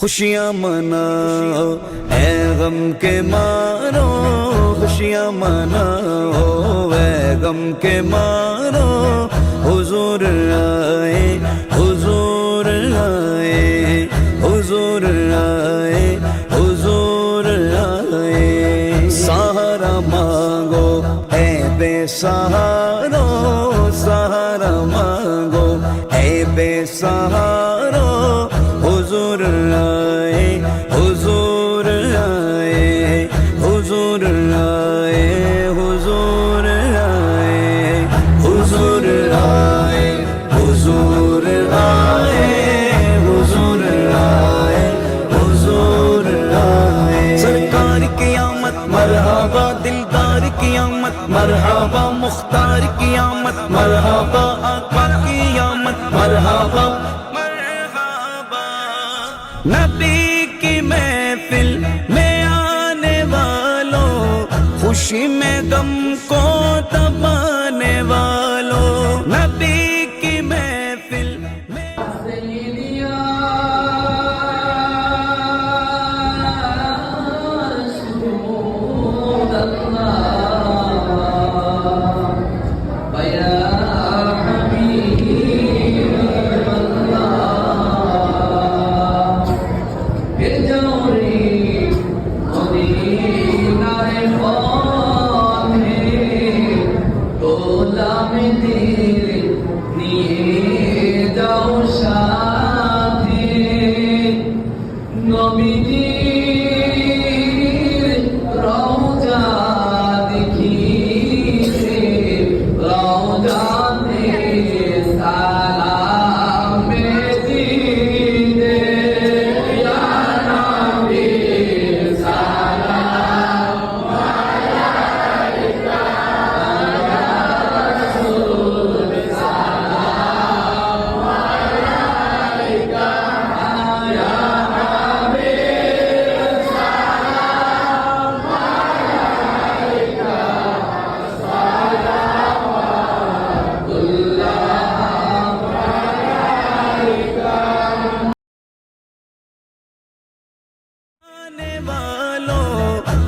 खुशियाँ मनाओ ऐ गम के मारो, खुशियाँ मनाओ ऐ गम के मारो। हुजूर आए, हुजूर आए, हुजूर आए, हुजूर आए। सहारा मांगो ऐ बेसहारो, सहारा मांगो ऐ बेसहारो। हुजूर आए, हुजूर आए, हुजूर आए, हुजूर आए, हुजूर आए, हुजूर आए, हुजूर आए, हुजूर आए। सरकार की आमद मरहबा, दिलदार की आमद मरहबा, मुख्तार की आमद मरहबा, आका की आमद मरहबा। नबी की महफिल में आने वालों, खुशी में गम को दबाने वालों। नबी की महफिल में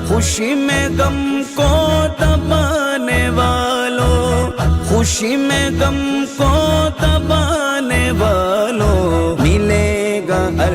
खुशी में गम को दबाने वालों, खुशी में गम को दबाने वालों। मिलेगा हर